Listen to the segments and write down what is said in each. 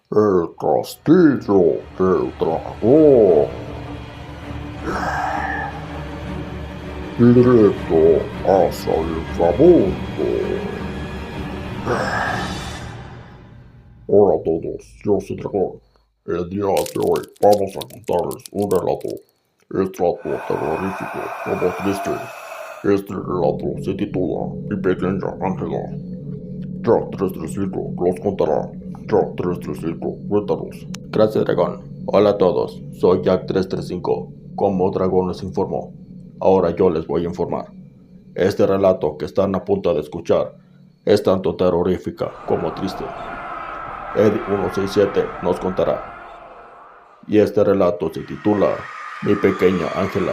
El castillo del dragón. Directo hacia el inframundo. Hola a todos, yo soy Dragón. El día de hoy vamos a contarles un relato. Es tanto terrorífico como triste. Este relato se titula Mi pequeña Ángela. Jack 335 los contará. Jack 335, cuéntanos. Gracias, Dragón. Hola a todos, soy Jack 335. Como Dragón les informó, ahora yo les voy a informar. Este relato que están a punto de escuchar es tanto terrorífica como triste. Eddie 167 nos contará. Y este relato se titula Mi pequeña Ángela.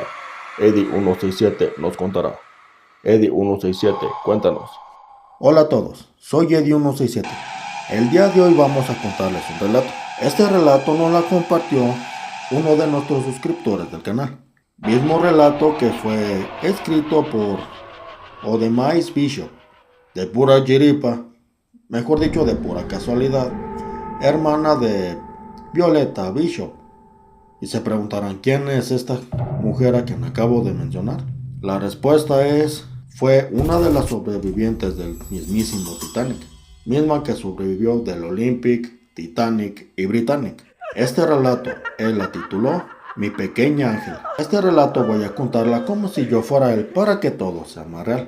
Eddie 167 nos contará. Eddie 167, cuéntanos. Hola a todos, soy Eddie 167. El día de hoy vamos a contarles un relato. Este relato nos lo compartió uno de nuestros suscriptores del canal. Mismo relato que fue escrito por Odemais Bishop, de pura chiripa, mejor dicho de pura casualidad, hermana de Violeta Bishop. Y se preguntarán quién es esta mujer a quien acabo de mencionar. La respuesta fue una de las sobrevivientes del mismísimo Titanic, misma que sobrevivió del Olympic, Titanic y Britannic. Este relato él la tituló Mi pequeña Ángela. Este relato voy a contarla como si yo fuera él para que todo sea más real.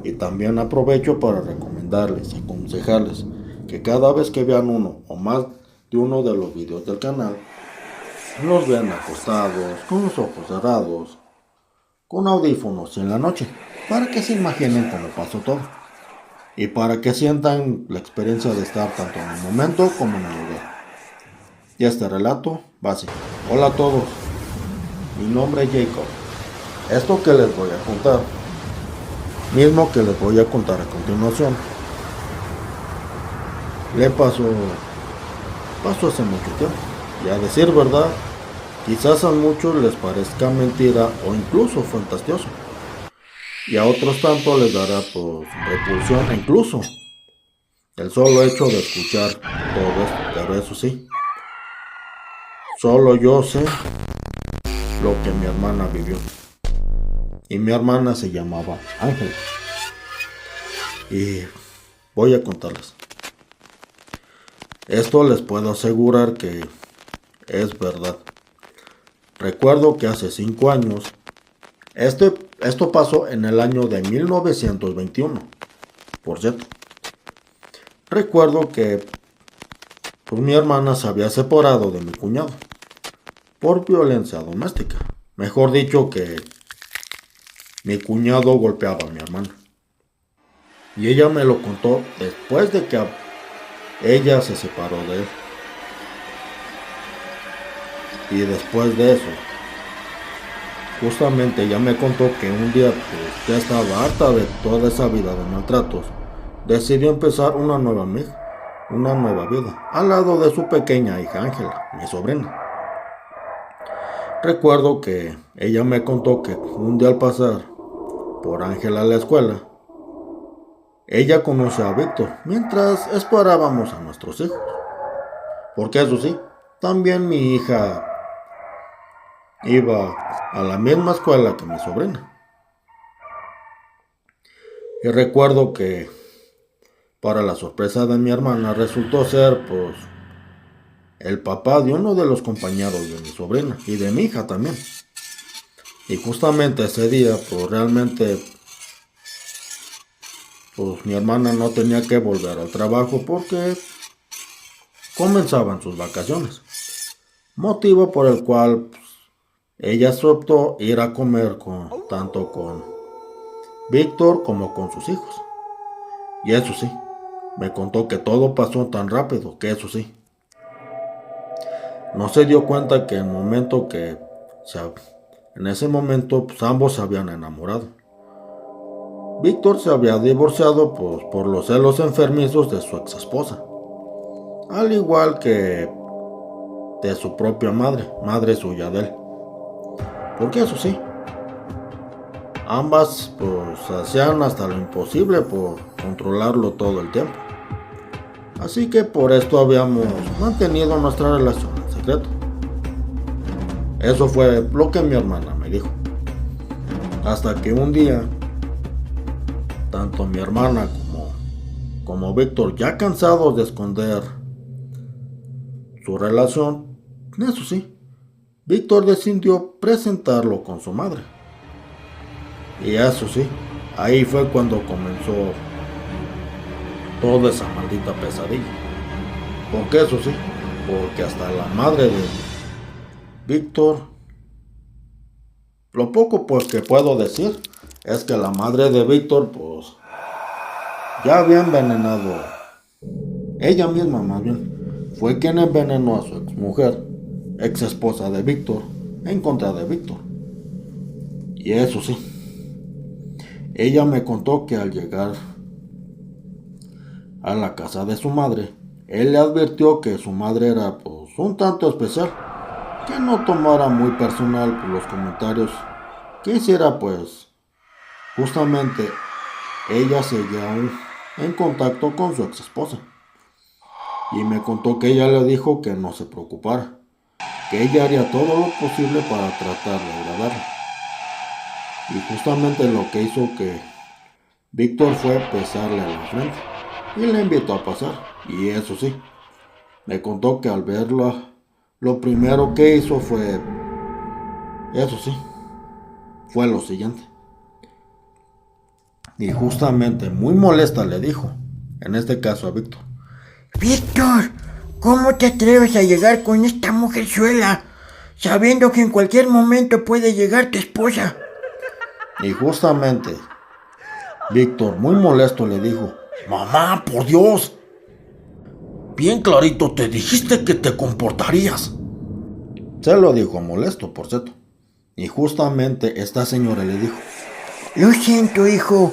Y también aprovecho para recomendarles y aconsejarles que cada vez que vean uno o más de uno de los videos del canal, los vean acostados, con los ojos cerrados, con audífonos en la noche, para que se imaginen cómo pasó todo. Y para que sientan la experiencia de estar tanto en el momento como en el lugar. Y este relato va así. Hola a todos, mi nombre es Jacob. Esto que les voy a contar, mismo que les voy a contar a continuación, le pasó hace mucho tiempo. Y a decir verdad, quizás a muchos les parezca mentira o incluso fantasioso. Y a otros tanto les dará repulsión e incluso el solo hecho de escuchar todo esto. Pero eso sí, solo yo sé lo que mi hermana vivió. Y mi hermana se llamaba Ángela. Y voy a contarles. Esto les puedo asegurar que es verdad. Recuerdo que hace 5 años, esto pasó en el año de 1921, por cierto. Recuerdo que mi hermana se había separado de mi cuñado por violencia doméstica. Mejor dicho, que mi cuñado golpeaba a mi hermana. Y ella me lo contó después de que ella se separó de él. Y después de eso, justamente ella me contó que un día ya estaba harta de toda esa vida de maltratos. Decidió empezar una nueva vida, al lado de su pequeña hija Ángela, mi sobrina. Recuerdo que ella me contó que un día al pasar por Ángela a la escuela, ella conoció a Víctor mientras esperábamos a nuestros hijos. Porque eso sí, también mi hija iba a la misma escuela que mi sobrina. Y recuerdo que, para la sorpresa de mi hermana, resultó ser el papá de uno de los compañeros de mi sobrina y de mi hija también. Y justamente ese día, realmente, mi hermana no tenía que volver al trabajo porque comenzaban sus vacaciones. Motivo por el cual ella se optó ir a comer tanto con Víctor como con sus hijos. Y eso sí, me contó que todo pasó tan rápido que eso sí, no se dio cuenta que en ese momento ambos se habían enamorado. Víctor se había divorciado por los celos enfermizos de su ex esposa, al igual que de su propia madre suya de él. Porque eso sí, ambas hacían hasta lo imposible por controlarlo todo el tiempo. Así que por esto habíamos mantenido nuestra relación en secreto. Eso fue lo que mi hermana me dijo. Hasta que un día, tanto mi hermana como Víctor, ya cansados de esconder su relación, eso sí, Víctor decidió presentarlo con su madre. Y eso sí, ahí fue cuando comenzó toda esa maldita pesadilla. Porque eso sí, porque hasta la madre de Víctor, lo poco pues que puedo decir es que la madre de Víctor pues ya había envenenado, ella misma más bien, fue quien envenenó a su ex esposa de Víctor, en contra de Víctor. Y eso sí, ella me contó que al llegar a la casa de su madre, él le advirtió que su madre era pues un tanto especial, que no tomara muy personal los comentarios que hiciera, pues justamente ella seguía aún en contacto con su ex esposa. Y me contó que ella le dijo que no se preocupara, que ella haría todo lo posible para tratar de agradarla. Y justamente lo que hizo que Víctor fue besarle a la frente y le invitó a pasar. Y eso sí, me contó que al verla, lo primero que hizo fue, eso sí, fue lo siguiente. Y justamente muy molesta le dijo, en este caso a Víctor: Víctor, ¿cómo te atreves a llegar con esta mujerzuela, sabiendo que en cualquier momento puede llegar tu esposa? Y justamente Víctor, muy molesto, le dijo: Mamá, por Dios. Bien clarito te dijiste que te comportarías. Se lo dijo molesto, por cierto. Y justamente esta señora le dijo: Lo siento, hijo,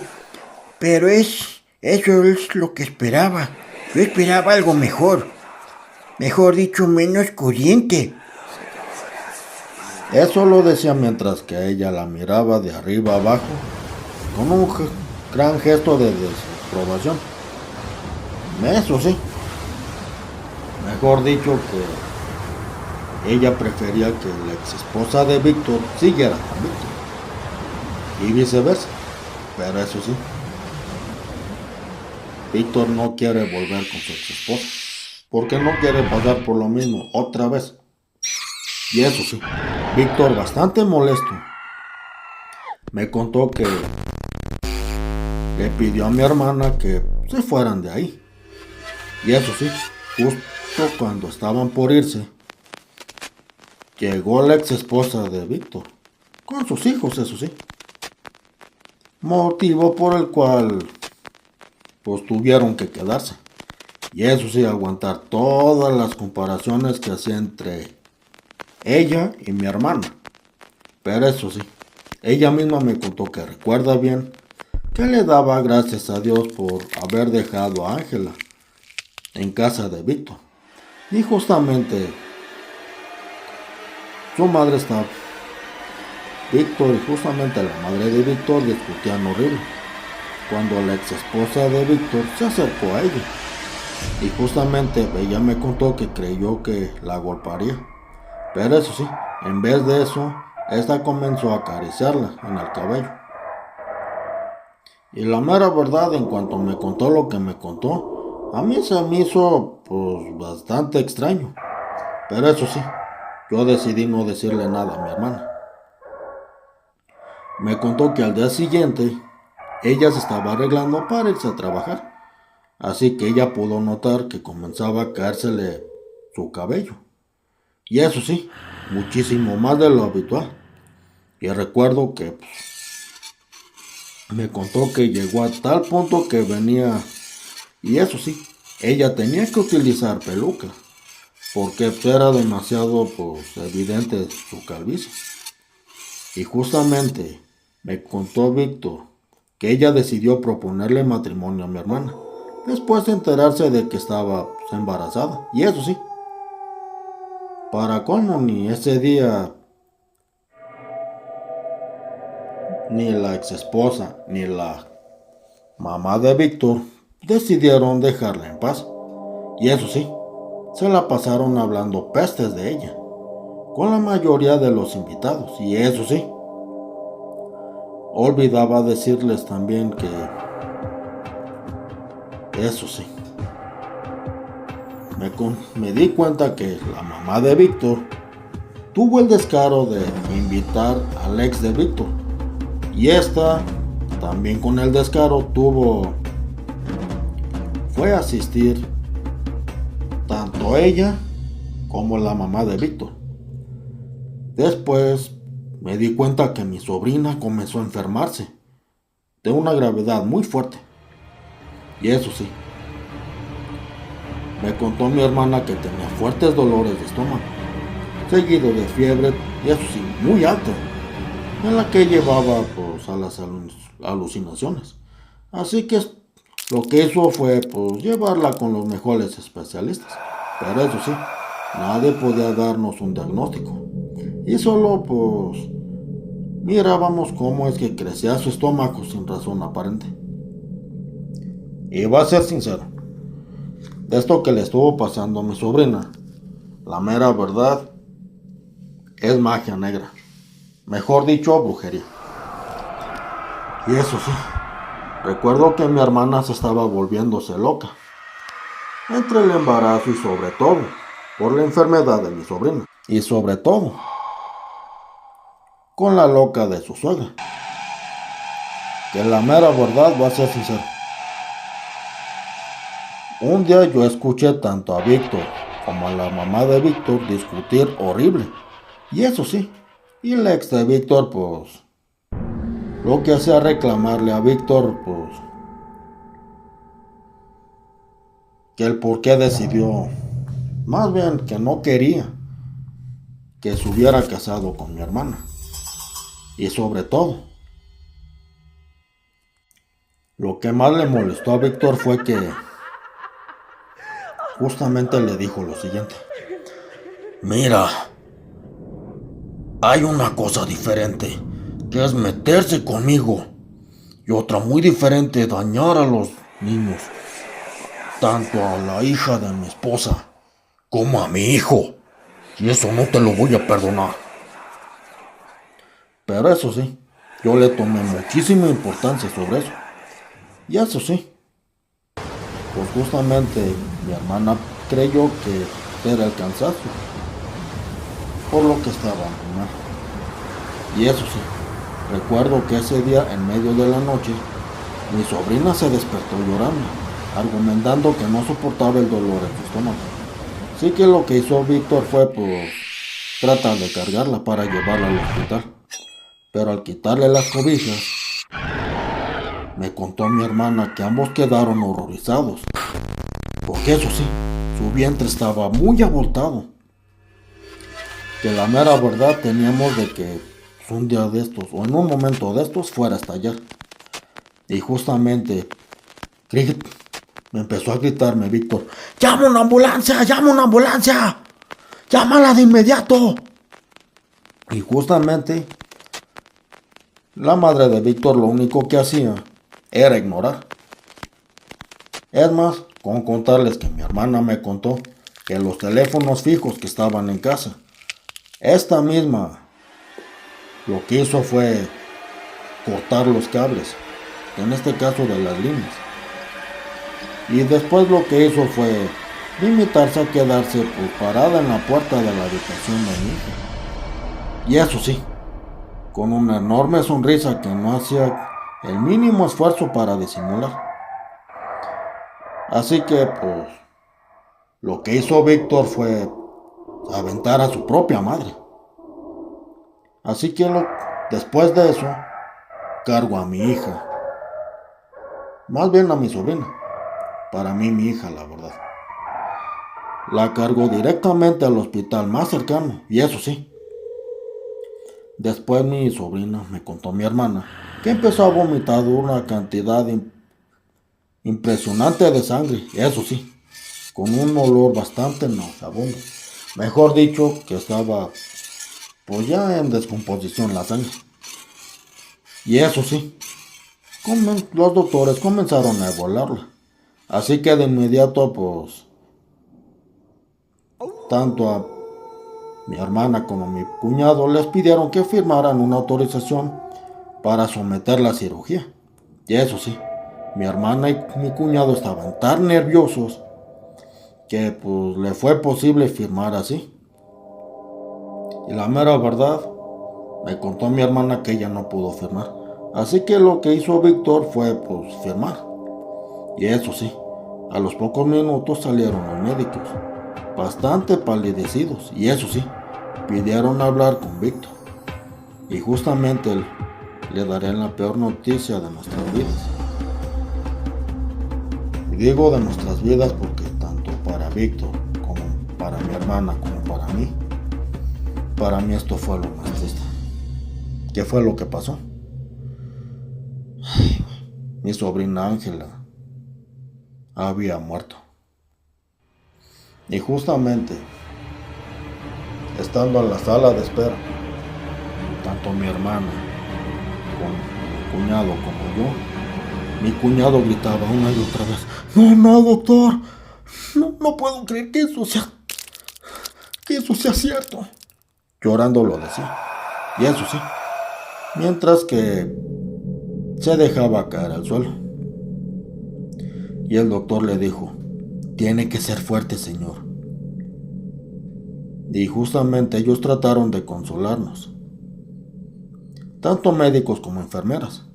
pero eso es lo que esperaba. Yo esperaba algo mejor. Mejor dicho, menos corriente. Eso lo decía mientras que ella la miraba de arriba abajo con un gran gesto de desaprobación. Eso sí, mejor dicho, que ella prefería que la ex esposa de Víctor siguiera con Víctor y viceversa. Pero eso sí, Víctor no quiere volver con su ex esposa porque no quiere pasar por lo mismo otra vez. Y eso sí, Víctor, bastante molesto, me contó que le pidió a mi hermana que se fueran de ahí. Y eso sí, justo cuando estaban por irse, llegó la ex esposa de Víctor, con sus hijos, eso sí. Motivo por el cual pues tuvieron que quedarse. Y eso sí, aguantar todas las comparaciones que hacía entre ella y mi hermana. Pero eso sí, ella misma me contó que recuerda bien que le daba gracias a Dios por haber dejado a Ángela en casa de Víctor. Y justamente su madre estaba, Víctor y justamente la madre de Víctor discutían horrible, cuando la ex esposa de Víctor se acercó a ella. Y justamente ella me contó que creyó que la golpearía. Pero eso sí, en vez de eso, esta comenzó a acariciarla en el cabello. Y la mera verdad, en cuanto me contó lo que me contó, a mí se me hizo pues bastante extraño. Pero eso sí, yo decidí no decirle nada a mi hermana. Me contó que al día siguiente ella se estaba arreglando para irse a trabajar. Así que ella pudo notar que comenzaba a caérsele su cabello. Y eso sí, muchísimo más de lo habitual. Y recuerdo que me contó que llegó a tal punto que venía, y eso sí, ella tenía que utilizar peluca, porque era demasiado evidente su calvicie. Y justamente me contó Víctor que ella decidió proponerle matrimonio a mi hermana, después de enterarse de que estaba embarazada. Y eso sí, para colmo, ni ese día ni la ex esposa ni la mamá de Víctor decidieron dejarla en paz. Y eso sí, se la pasaron hablando pestes de ella, con la mayoría de los invitados. Y eso sí, olvidaba decirles también que, eso sí, me di cuenta que la mamá de Víctor tuvo el descaro de invitar al ex de Víctor. Y esta, también con el descaro, fue a asistir tanto ella como la mamá de Víctor. Después me di cuenta que mi sobrina comenzó a enfermarse de una gravedad muy fuerte. Y eso sí, me contó mi hermana que tenía fuertes dolores de estómago, seguido de fiebre, y eso sí, muy alta, en la que llevaba pues a las alucinaciones. Así que lo que hizo fue pues llevarla con los mejores especialistas. Pero eso sí, nadie podía darnos un diagnóstico. Y solo pues mirábamos cómo es que crecía su estómago sin razón aparente. Y voy a ser sincero, de esto que le estuvo pasando a mi sobrina, la mera verdad es magia negra. Mejor dicho, brujería. Y eso sí, recuerdo que mi hermana se estaba volviéndose loca, entre el embarazo y sobre todo, por la enfermedad de mi sobrina. Y sobre todo, con la loca de su suegra. Que la mera verdad, voy a ser sincero. Un día yo escuché tanto a Víctor como a la mamá de Víctor discutir horrible. Y eso sí, y el ex de Víctor pues lo que hacía reclamarle a Víctor pues que el por qué decidió, más bien que no quería que se hubiera casado con mi hermana. Y sobre todo, lo que más le molestó a Víctor fue que justamente le dijo lo siguiente: mira, hay una cosa diferente, que es meterse conmigo, y otra muy diferente, dañar a los niños, tanto a la hija de mi esposa como a mi hijo, y eso no te lo voy a perdonar. Pero eso sí, yo le tomé muchísima importancia sobre eso. Y eso sí, pues justamente mi hermana creyó que era el cansancio, por lo que estaba muy mal. Y eso sí, recuerdo que ese día, en medio de la noche, mi sobrina se despertó llorando, argumentando que no soportaba el dolor en su estómago. Así que lo que hizo Víctor fue pues tratar de cargarla para llevarla al hospital. Pero al quitarle las cobijas, me contó mi hermana que ambos quedaron horrorizados, porque eso sí, su vientre estaba muy abultado. Que la mera verdad teníamos de que un día de estos, o en un momento de estos, fuera a estallar. Y justamente me empezó a gritarme Víctor: ¡llama una ambulancia! ¡Llama una ambulancia! ¡Llámala de inmediato! Y justamente la madre de Víctor lo único que hacía era ignorar. Es más, con contarles que mi hermana me contó que los teléfonos fijos que estaban en casa, esta misma lo que hizo fue cortar los cables, en este caso de las líneas. Y después lo que hizo fue limitarse a quedarse pues parada en la puerta de la habitación de mi hija. Y eso sí, con una enorme sonrisa que no hacía el mínimo esfuerzo para disimular. Así que pues lo que hizo Víctor fue aventar a su propia madre. Así que después de eso cargo a mi hija, más bien a mi sobrina, para mí mi hija, la verdad. La cargo directamente al hospital más cercano. Y eso sí, después mi sobrina me contó mi hermana que empezó a vomitar una cantidad impresionante de sangre. Eso sí, con un olor bastante nauseabundo. Mejor dicho, que estaba pues ya en descomposición la sangre. Y eso sí, los doctores comenzaron a evaluarla. Así que de inmediato pues Tanto a mi hermana como a mi cuñado les pidieron que firmaran una autorización para someter la cirugía. Y eso sí, mi hermana y mi cuñado estaban tan nerviosos que pues le fue posible firmar así. Y la mera verdad, me contó mi hermana que ella no pudo firmar. Así que lo que hizo Víctor fue pues firmar. Y eso sí, a los pocos minutos salieron los médicos, bastante palidecidos. Y eso sí, pidieron hablar con Víctor. Y justamente le daré la peor noticia de nuestras vidas. Y digo de nuestras vidas porque tanto para Víctor como para mi hermana como para mí esto fue lo más triste. ¿Qué fue lo que pasó? Mi sobrina Ángela había muerto. Y justamente, estando en la sala de espera, tanto mi hermana con mi cuñado como yo, mi cuñado gritaba una y otra vez: no, doctor, no puedo creer que eso sea cierto. Llorando lo decía. Y eso sí, mientras que se dejaba caer al suelo. Y el doctor le dijo: tiene que ser fuerte, señor. Y justamente ellos trataron de consolarnos, tanto médicos como enfermeras.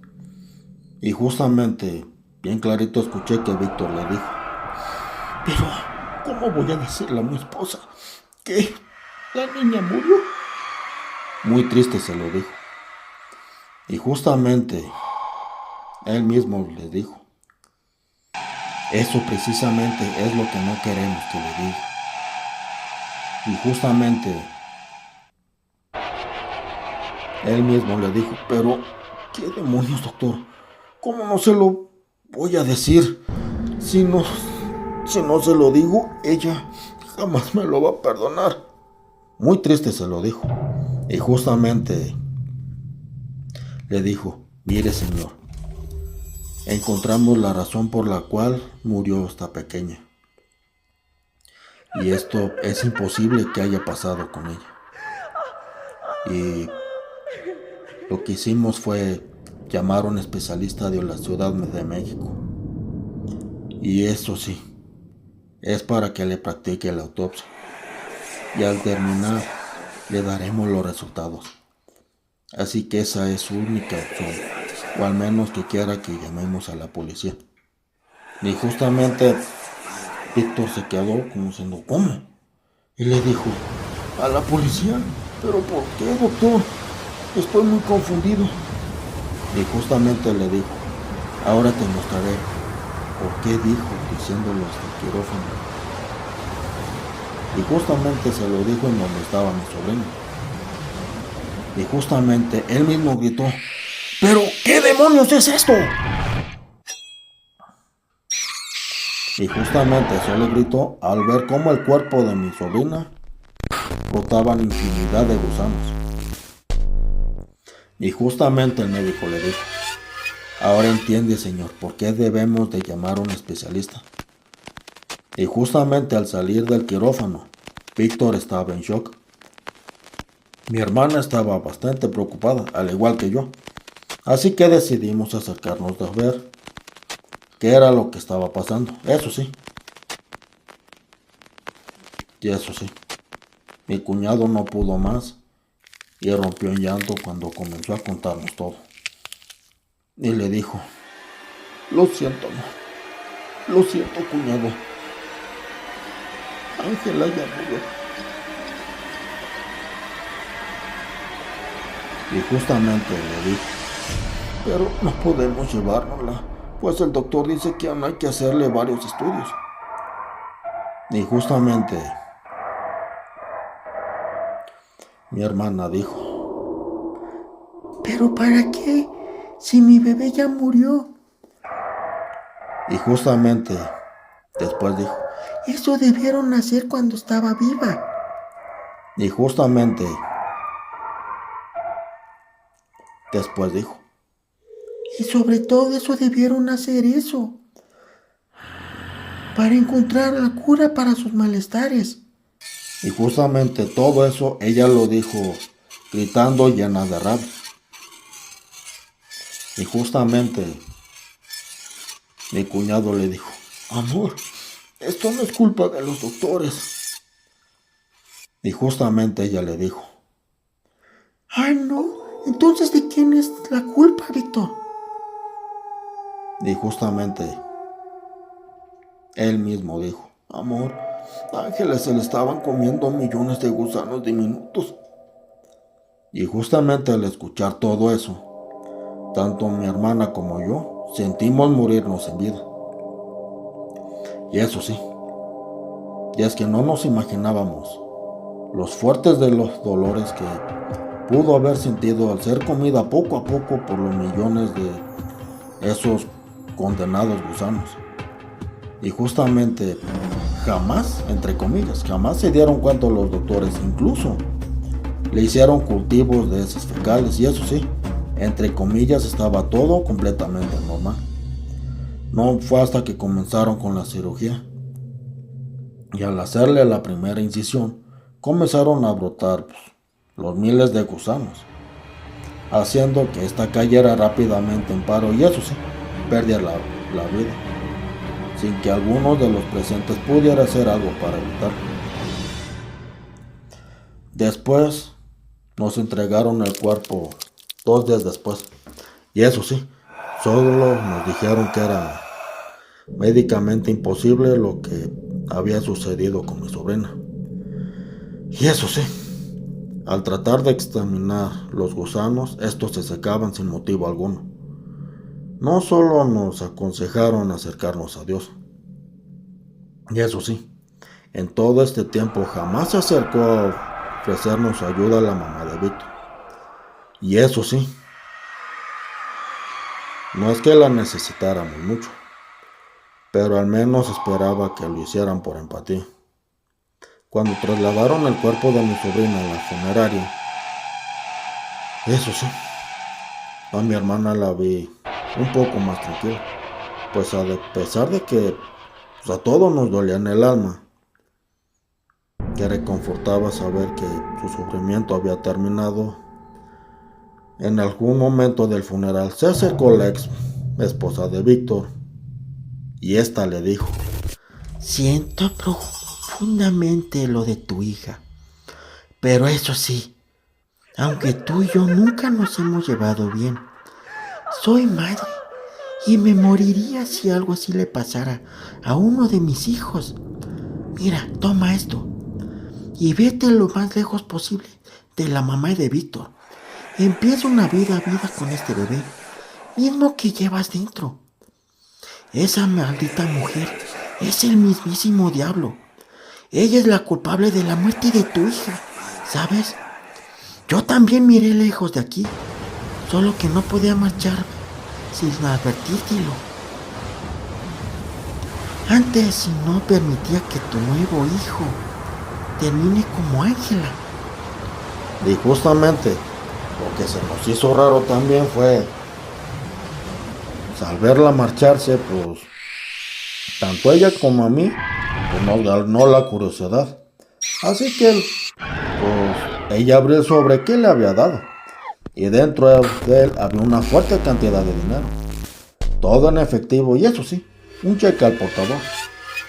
Y justamente, bien clarito escuché que Víctor le dijo: pero, ¿cómo voy a decirle a mi esposa que la niña murió? Muy triste se lo dijo. Y justamente, él mismo le dijo: eso precisamente es lo que no queremos que le diga. Y justamente, él mismo le dijo: pero, ¿qué demonios, doctor? ¿Cómo no se lo voy a decir? Si no se lo digo, ella jamás me lo va a perdonar. Muy triste se lo dijo. Y justamente le dijo: mire, señor, encontramos la razón por la cual murió esta pequeña. Y esto es imposible que haya pasado con ella. Y lo que hicimos fue llamar a un especialista de la Ciudad de México. Y eso sí, es para que le practique la autopsia. Y al terminar, le daremos los resultados. Así que esa es su única opción, o al menos que quiera que llamemos a la policía. Y justamente Víctor se quedó como diciendo: ¿cómo? Y le dijo: ¿a la policía? ¿Pero por qué, doctor? Estoy muy confundido. Y justamente le dijo: ahora te mostraré por qué dijo diciéndolo hasta el quirófano. Y justamente se lo dijo en donde estaba mi sobrino. Y justamente él mismo gritó: ¿pero qué demonios es esto? Y justamente eso le gritó al ver cómo el cuerpo de mi sobrina brotaban infinidad de gusanos. Y justamente el médico le dijo: ahora entiende, señor, por qué debemos de llamar a un especialista. Y justamente al salir del quirófano, Víctor estaba en shock. Mi hermana estaba bastante preocupada, al igual que yo. Así que decidimos acercarnos a ver qué era lo que estaba pasando. Eso sí. Y eso sí, mi cuñado no pudo más y rompió en llanto cuando comenzó a contarnos todo. Y le dijo: lo siento, cuñado. Ángela ya murió. Y justamente le dijo: pero no podemos llevárnosla, pues el doctor dice que aún hay que hacerle varios estudios. Y justamente mi hermana dijo: ¿pero para qué? Si mi bebé ya murió. Y justamente después dijo: Eso debieron hacer cuando estaba viva. y justamente después dijo: Y sobre todo eso debieron hacer para encontrar la cura para sus malestares. Y justamente todo eso ella lo dijo gritando llena de rabia. Y justamente mi cuñado le dijo, amor, esto no es culpa de los doctores. Y justamente ella le dijo, ay no, entonces ¿de quién es la culpa, Víctor? Y justamente él mismo dijo, amor, Ángeles se le estaban comiendo millones de gusanos diminutos. Y justamente al escuchar todo eso, tanto mi hermana como yo sentimos morirnos en vida. Y eso sí, y es que no nos imaginábamos los fuertes de los dolores que pudo haber sentido al ser comida poco a poco por los millones de esos condenados gusanos. Y justamente jamás, entre comillas, jamás se dieron cuenta los doctores, incluso le hicieron cultivos de heces fecales y eso sí, entre comillas estaba todo completamente normal. No fue hasta que comenzaron con la cirugía y al hacerle la primera incisión comenzaron a brotar los miles de gusanos, haciendo que esta cayera rápidamente en paro y eso sí, perdiera la vida, sin que alguno de los presentes pudiera hacer algo para evitarlo. Después nos entregaron el cuerpo 2 días después. Y eso sí, solo nos dijeron que era médicamente imposible lo que había sucedido con mi sobrina. Y eso sí, al tratar de examinar los gusanos, estos se secaban sin motivo alguno. No solo nos aconsejaron acercarnos a Dios. Y eso sí, en todo este tiempo jamás se acercó a ofrecernos ayuda a la mamá de Víctor. Y eso sí, no es que la necesitáramos mucho, pero al menos esperaba que lo hicieran por empatía. Cuando trasladaron el cuerpo de mi sobrina a la funeraria, eso sí, a mi hermana la vi un poco más tranquila, pues a pesar de que a todos nos dolía en el alma, que reconfortaba saber que su sufrimiento había terminado. En algún momento del funeral se acercó la ex esposa de Víctor y esta le dijo, Siento profundamente lo de tu hija, pero eso sí, aunque tú y yo nunca nos hemos llevado bien, soy madre y me moriría si algo así le pasara a uno de mis hijos. Mira, toma esto y vete lo más lejos posible de la mamá de Víctor. Empieza una vida con este bebé, mismo que llevas dentro. Esa maldita mujer es el mismísimo diablo. Ella es la culpable de la muerte de tu hija, ¿sabes? Yo también miré lejos de aquí, solo que no podía marcharme sin advertírtelo. Antes no permitía que tu nuevo hijo termine como Ángela. y justamente lo que se nos hizo raro también fue, al verla marcharse, pues, tanto ella como a mí, pues nos ganó la curiosidad. Así que, pues, ella abrió el sobre que le había dado. Y dentro de él había una fuerte cantidad de dinero. Todo en efectivo y eso sí, un cheque al portador,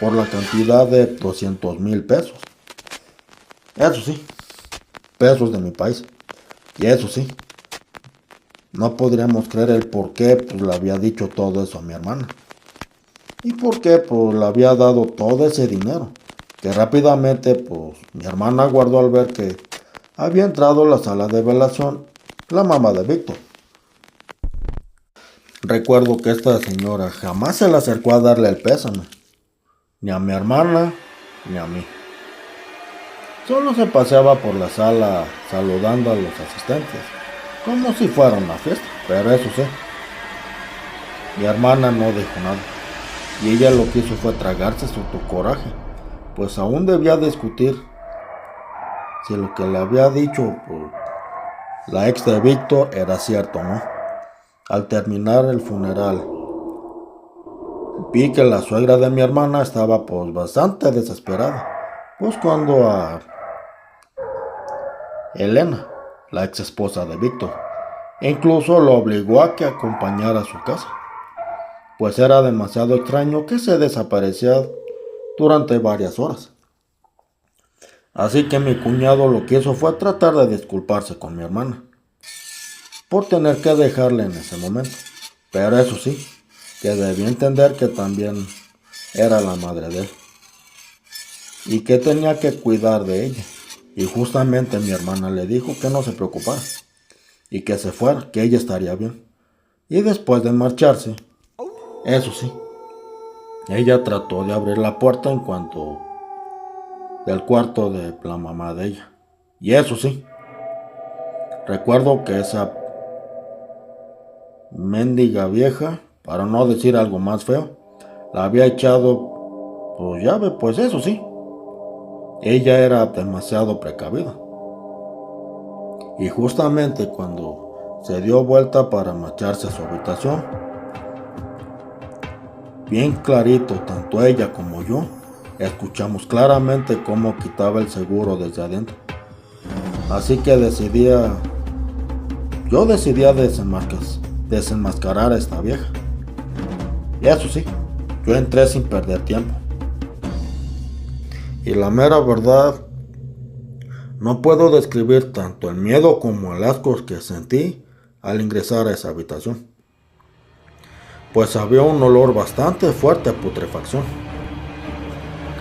por la cantidad de 200,000 pesos. Eso sí, pesos de mi país. Y eso sí, no podríamos creer el por qué pues, le había dicho todo eso a mi hermana. Y por qué pues, le había dado todo ese dinero. Que rápidamente pues, mi hermana guardó al ver que había entrado a la sala de velación la mamá de Víctor. Recuerdo que esta señora jamás se le acercó a darle el pésame. Ni a mi hermana, ni a mí. Solo se paseaba por la sala saludando a los asistentes, como si fuera una fiesta, pero eso sí, mi hermana no dijo nada, y ella lo que hizo fue tragarse su coraje, pues aún debía discutir si lo que le había dicho pues, la ex de Víctor era cierto o no. Al terminar el funeral, vi que la suegra de mi hermana estaba pues bastante desesperada, buscando a Elena, la ex esposa de Víctor, e incluso lo obligó a que acompañara a su casa, pues era demasiado extraño que se desapareciera durante varias horas. Así que mi cuñado lo que hizo fue tratar de disculparse con mi hermana por tener que dejarla en ese momento. Pero eso sí, que debía entender que también era la madre de él y que tenía que cuidar de ella. Y justamente mi hermana le dijo que no se preocupara y que se fuera, que ella estaría bien. Y después de marcharse, eso sí, ella trató de abrir la puerta en cuanto del cuarto de la mamá de ella. Y eso sí, recuerdo que esa mendiga vieja, para no decir algo más feo, la había echado pues llave, pues eso sí. Ella era demasiado precavida. Y justamente cuando se dio vuelta para marcharse a su habitación, bien clarito, tanto ella como yo, escuchamos claramente cómo quitaba el seguro desde adentro. Así que yo decidí desenmascarar a esta vieja. Y eso sí, yo entré sin perder tiempo. Y la mera verdad, no puedo describir tanto el miedo como el asco que sentí al ingresar a esa habitación, pues había un olor bastante fuerte a putrefacción.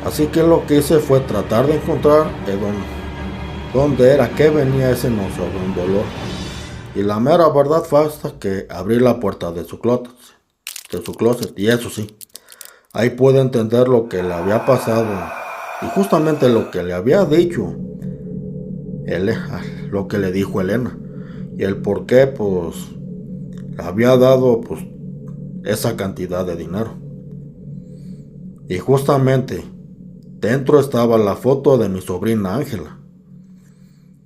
Así que lo que hice fue tratar de encontrar dónde era que venía ese nauseabundo olor. Y la mera verdad fue hasta que abrí la puerta de su closet, y eso sí, ahí pude entender lo que le había pasado y justamente lo que le había dicho lo que le dijo Elena, y el por qué pues le había dado pues esa cantidad de dinero. Y justamente dentro estaba la foto de mi sobrina Ángela,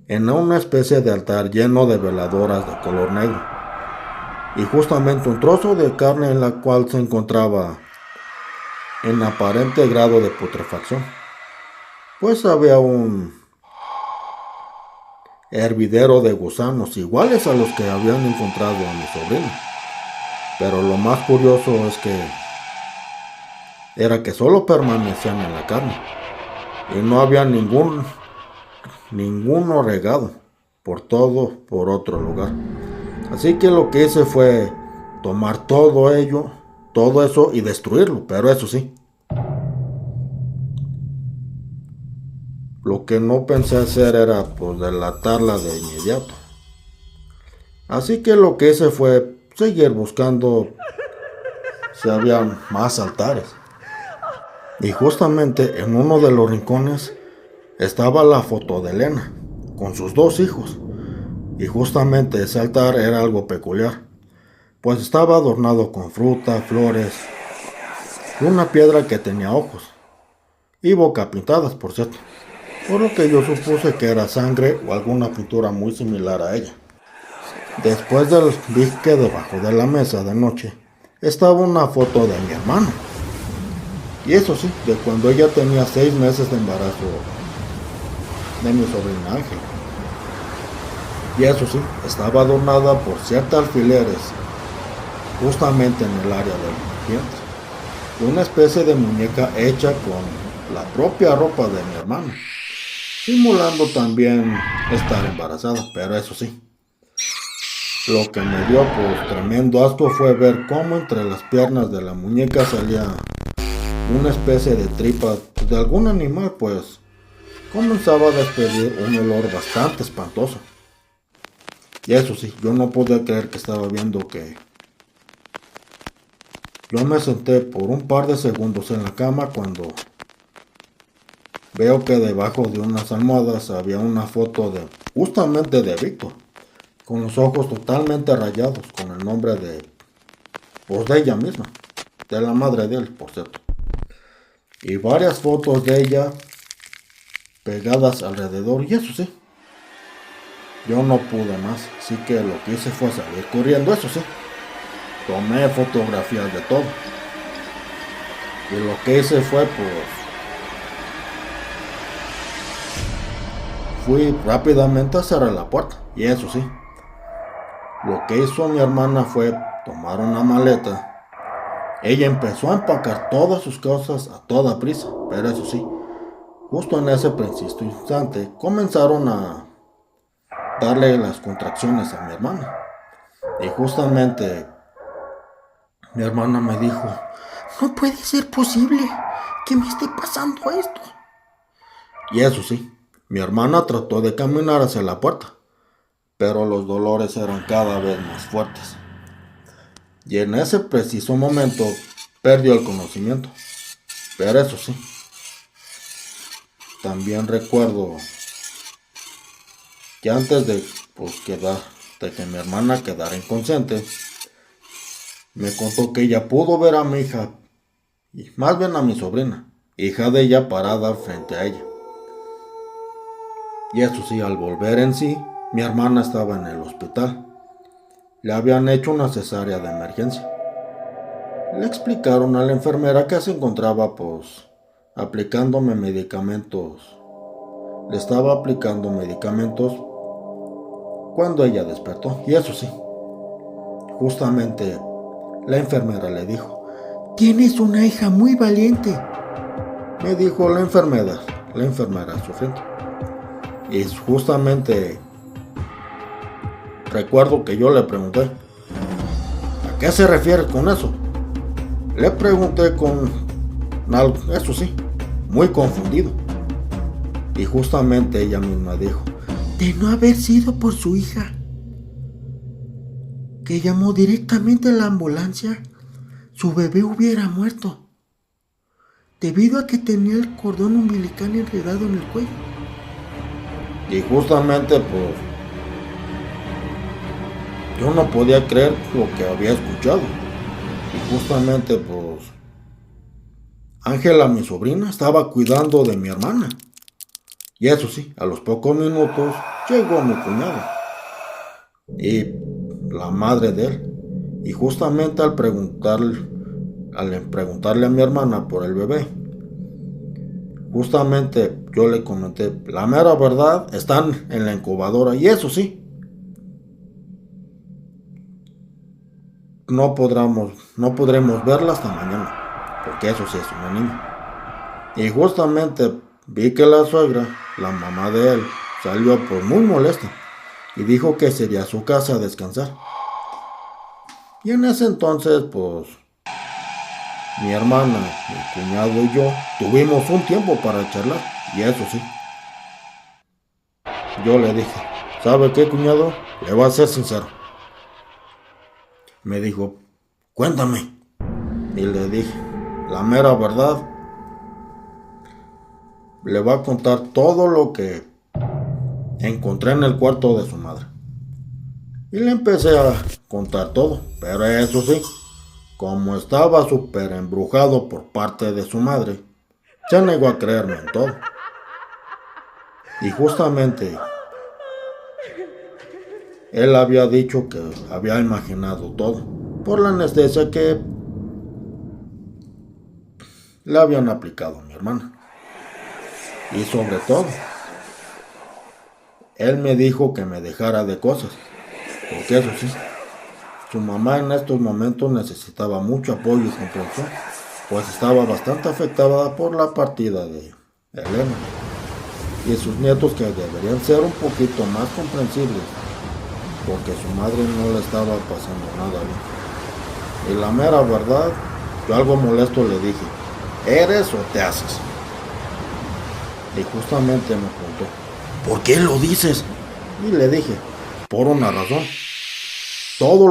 en una especie de altar lleno de veladoras de color negro, y justamente un trozo de carne en la cual se encontraba en aparente grado de putrefacción, pues había un hervidero de gusanos iguales a los que habían encontrado a mi sobrina. Pero lo más curioso era que solo permanecían en la carne y no había ninguno regado por otro lugar. Así que lo que hice fue tomar todo eso y destruirlo. Pero eso sí, lo que no pensé hacer era pues delatarla de inmediato. Así que lo que hice fue seguir buscando si había más altares. Y justamente en uno de los rincones estaba la foto de Elena con sus 2 hijos. Y justamente ese altar era algo peculiar, pues estaba adornado con fruta, flores, y una piedra que tenía ojos y boca pintadas, por cierto, por lo que yo supuse que era sangre o alguna pintura muy similar a ella. Después vi que debajo de la mesa de noche estaba una foto de mi hermano, y eso sí, de cuando ella tenía 6 meses de embarazo de mi sobrina Ángela. Y eso sí, estaba adornada por ciertos alfileres justamente en el área del vientre, una especie de muñeca hecha con la propia ropa de mi hermana, simulando también estar embarazada. Pero eso sí, lo que me dio pues tremendo asco fue ver cómo entre las piernas de la muñeca salía una especie de tripa de algún animal, pues comenzaba a despedir un olor bastante espantoso. Y eso sí, yo no podía creer que estaba viendo que yo me senté por un par de segundos en la cama cuando veo que debajo de unas almohadas había una foto justamente de Víctor, con los ojos totalmente rayados, con el nombre de ella misma, de la madre de él, por cierto. Y varias fotos de ella pegadas alrededor, y eso sí, yo no pude más, así que lo que hice fue salir corriendo. Eso sí, tomé fotografías de todo, y lo que hice fue pues fui rápidamente a cerrar la puerta. Y eso sí, lo que hizo mi hermana fue tomar una maleta. Ella empezó a empacar todas sus cosas a toda prisa, pero eso sí, justo en ese preciso instante comenzaron a darle las contracciones a mi hermana. Y justamente mi hermana me dijo, No puede ser posible que me esté pasando esto. y eso sí, mi hermana trató de caminar hacia la puerta, pero los dolores eran cada vez más fuertes. Y en ese preciso momento perdió el conocimiento. Pero eso sí, también recuerdo que antes de que mi hermana quedara inconsciente, me contó que ella pudo ver a mi hija, y más bien a mi sobrina, hija de ella, parada frente a ella. Y eso sí, al volver en sí, mi hermana estaba en el hospital. Le habían hecho una cesárea de emergencia. Le explicaron a la enfermera que se encontraba aplicándome medicamentos. Le estaba aplicando medicamentos cuando ella despertó. Y eso sí, justamente la enfermera le dijo, Tienes una hija muy valiente. me dijo la enfermera sufriendo. Y justamente recuerdo que yo le pregunté, ¿a qué se refiere con eso? Le pregunté con algo, eso sí, muy confundido. Y justamente ella misma dijo, De no haber sido por su hija, que llamó directamente a la ambulancia, su bebé hubiera muerto, debido a que tenía el cordón umbilical enredado en el cuello. y justamente yo no podía creer lo que había escuchado. Y justamente Ángela, mi sobrina, estaba cuidando de mi hermana. Y eso sí, a los pocos minutos llegó mi cuñado y la madre de él. Y justamente al preguntarle a mi hermana por el bebé, justamente yo le comenté, la mera verdad, están en la incubadora. Y eso sí, no podremos verla hasta mañana, porque eso sí es una niña. Y justamente vi que la suegra, la mamá de él, salió muy molesta y dijo que sería a su casa a descansar. Y en ese entonces mi hermana, mi cuñado y yo tuvimos un tiempo para charlar. Y eso sí, yo le dije, ¿sabe qué, cuñado? Le voy a ser sincero. Me dijo, cuéntame. Y le dije, la mera verdad, le voy a contar todo lo que encontré en el cuarto de su madre. Y le empecé a contar todo, pero eso sí, como estaba súper embrujado por parte de su madre, se negó a creerme en todo. Y justamente él había dicho que había imaginado todo por la anestesia que le habían aplicado a mi hermana. Y sobre todo, él me dijo que me dejara de cosas, porque eso sí, su mamá en estos momentos necesitaba mucho apoyo y comprensión, pues estaba bastante afectada por la partida de Elena y sus nietos, que deberían ser un poquito más comprensibles, porque su madre no le estaba pasando nada bien. Y la mera verdad, yo algo molesto le dije, ¿eres o te haces? Y justamente me preguntó, ¿por qué lo dices? Y le dije, por una razón. Todo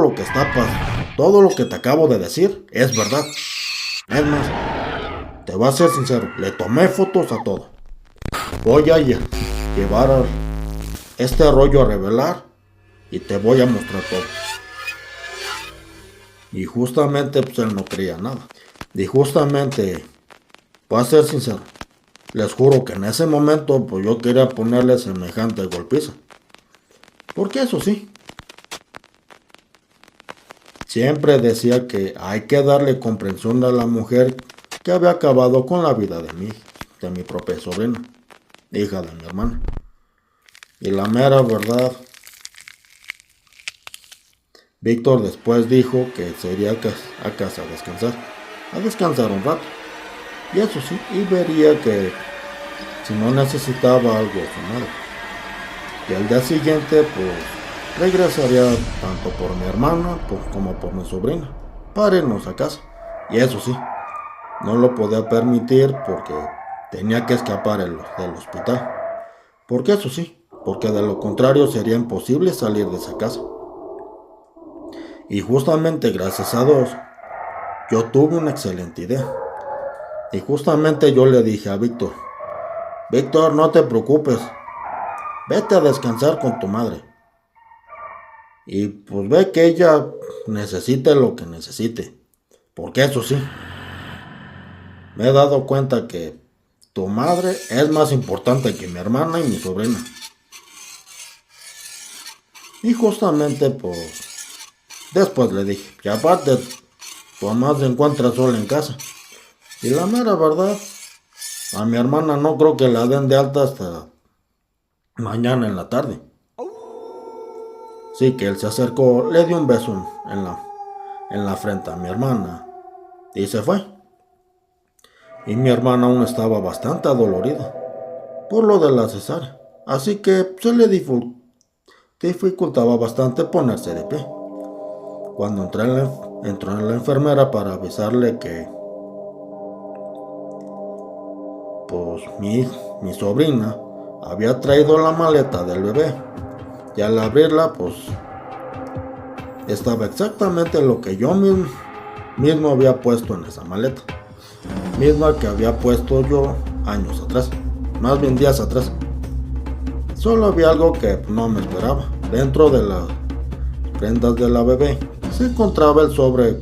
lo que te acabo de decir es verdad. Es más, te voy a ser sincero, le tomé fotos a todo. Voy a llevar este rollo a revelar y te voy a mostrar todo. Y justamente él no creía nada. Y justamente, voy a ser sincero, les juro que en ese momento yo quería ponerle semejante golpiza. Porque eso sí, siempre decía que hay que darle comprensión a la mujer que había acabado con la vida de mi propia sobrina, hija de mi hermana. Y la mera verdad, Víctor después dijo que se iría a casa a descansar un rato. Y eso sí, y vería que si no necesitaba algo su madre. Y al día siguiente, pues, regresaría tanto por mi hermana como por mi sobrina, para irnos a casa. Y eso sí, no lo podía permitir porque tenía que escapar del hospital. Porque eso sí, porque de lo contrario sería imposible salir de esa casa. Y justamente gracias a Dios, yo tuve una excelente idea. Y justamente yo le dije a Víctor, Víctor, no te preocupes, vete a descansar con tu madre. Y pues ve que ella necesite lo que necesite. Porque eso sí, me he dado cuenta que tu madre es más importante que mi hermana y mi sobrina. Y justamente pues después le dije, y aparte tu mamá se encuentra sola en casa. Y la mera verdad, a mi hermana no creo que la den de alta hasta mañana en la tarde. Sí, que él se acercó, le dio un beso en la frente a mi hermana y se fue. Y mi hermana aún estaba bastante adolorida por lo de la cesárea, así que se le dificultaba bastante ponerse de pie. Cuando entró en la enfermera para avisarle que pues mi sobrina había traído la maleta del bebé, y al abrirla pues estaba exactamente lo que yo mismo había puesto en esa maleta, misma que había puesto yo años atrás, más bien días atrás. Solo había algo que no me esperaba. Dentro de las prendas de la bebé se encontraba el sobre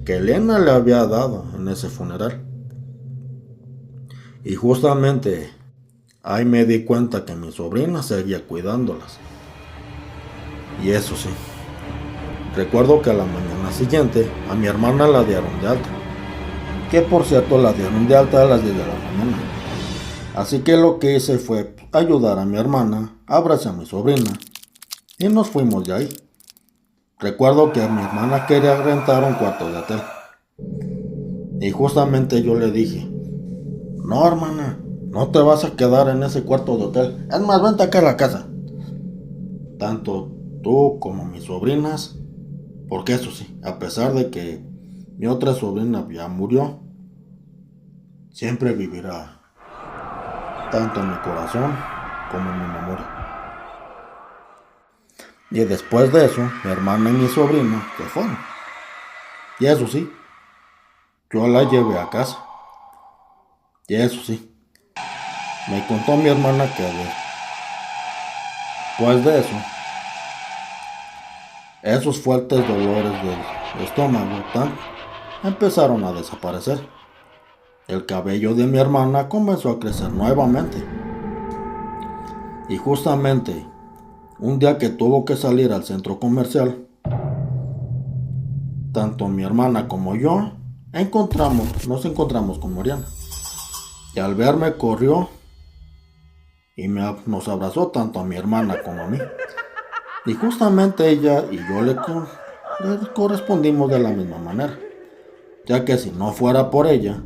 que Elena le había dado en ese funeral. Y justamente ahí me di cuenta que mi sobrina seguía cuidándolas. Y eso sí, recuerdo que a la mañana siguiente a mi hermana la dieron de alta. Que por cierto la dieron de alta a las 10 de la mañana. Así que lo que hice fue ayudar a mi hermana, abracé a mi sobrina y nos fuimos de ahí. Recuerdo que mi hermana quería rentar un cuarto de hotel. Y justamente yo le dije, no hermana, no te vas a quedar en ese cuarto de hotel. Es más, vente acá a la casa. Tanto tú como mis sobrinas, porque eso sí, a pesar de que mi otra sobrina ya murió, siempre vivirá tanto en mi corazón como en mi memoria. Y después de eso, mi hermana y mi sobrina se fueron. Y eso sí, yo la llevé a casa. Y eso sí, me contó mi hermana que después de eso, esos fuertes dolores del estómago empezaron a desaparecer. El cabello de mi hermana comenzó a crecer nuevamente. Y justamente un día que tuvo que salir al centro comercial, tanto mi hermana como yo nos encontramos con Mariana. Y al verme corrió y nos abrazó tanto a mi hermana como a mí. Y justamente ella y yo le correspondimos de la misma manera, ya que si no fuera por ella,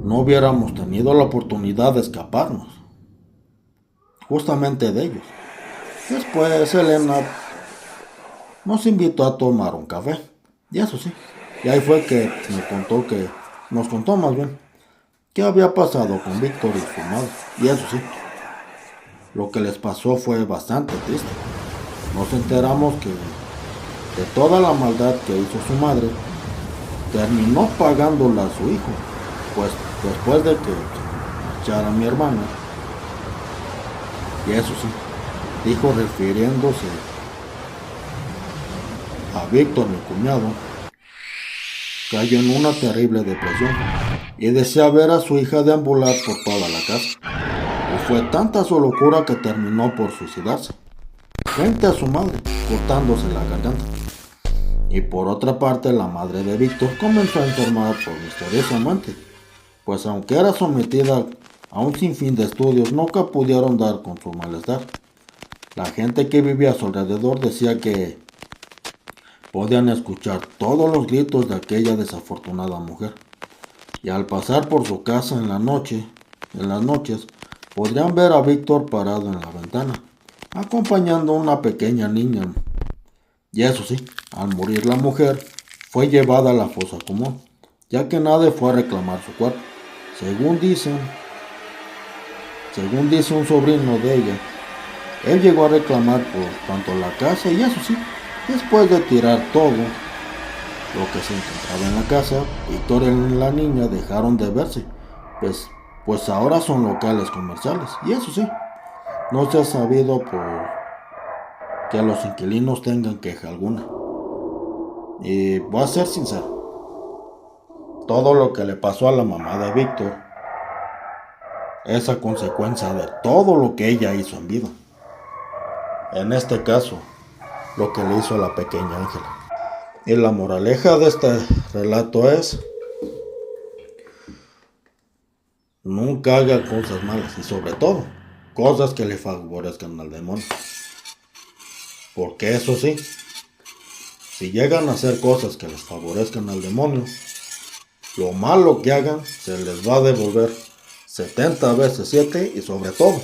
no hubiéramos tenido la oportunidad de escaparnos, justamente de ellos. Después Elena nos invitó a tomar un café, y eso sí, y ahí fue que nos contó más bien, qué había pasado con Víctor y su madre, y eso sí, lo que les pasó fue bastante triste. Nos enteramos que de toda la maldad que hizo su madre, terminó pagándola a su hijo, pues después de que echara a mi hermana. Y eso sí, dijo refiriéndose a Víctor, mi cuñado, cayó en una terrible depresión y desea ver a su hija deambular por toda la casa. Y fue tanta su locura que terminó por suicidarse, frente a su madre, cortándose la garganta. Y por otra parte, la madre de Víctor comenzó a enfermar por misteriosa muerte, pues aunque era sometida a un sinfín de estudios nunca pudieron dar con su malestar. La gente que vivía a su alrededor decía que podían escuchar todos los gritos de aquella desafortunada mujer. Y al pasar por su casa en las noches, podrían ver a Víctor parado en la ventana, acompañando a una pequeña niña. Y eso sí, al morir la mujer, fue llevada a la fosa común, ya que nadie fue a reclamar su cuerpo. Según dice un sobrino de ella, él llegó a reclamar por tanto la casa y eso sí, después de tirar todo lo que se encontraba en la casa, Víctor y la niña dejaron de verse, pues ahora son locales comerciales. Y eso sí, no se ha sabido por que los inquilinos tengan queja alguna. Y voy a ser sincero, todo lo que le pasó a la mamá de Víctor es a consecuencia de todo lo que ella hizo en vida. En este caso, lo que le hizo a la pequeña Ángela. Y la moraleja de este relato es: nunca haga cosas malas y sobre todo, cosas que le favorezcan al demonio. Porque eso sí, si llegan a hacer cosas que les favorezcan al demonio, lo malo que hagan se les va a devolver 70 veces 7 y sobre todo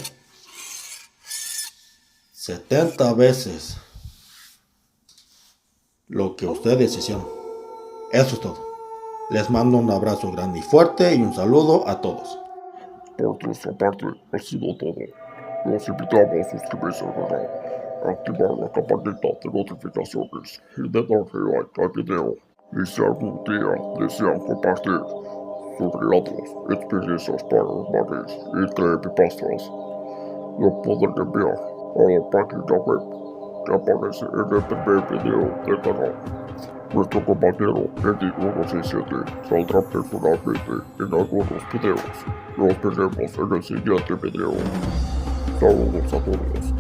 70 veces lo que ustedes hicieron. Eso es todo. Les mando un abrazo grande y fuerte y un saludo a todos. Por nuestra parte, ha sido todo. Los invitamos a suscribirse al canal, activar la campanita de notificaciones y darle like al video. Y si algún día desean compartir sus relatos, experiencias paranormales y creepypastas, lo pueden enviar a la página web que aparece en el primer video del canal. Nuestro compañero Eddie167 saldrá personalmente en algunos videos. Nos veremos en el siguiente video. Saludos a todos.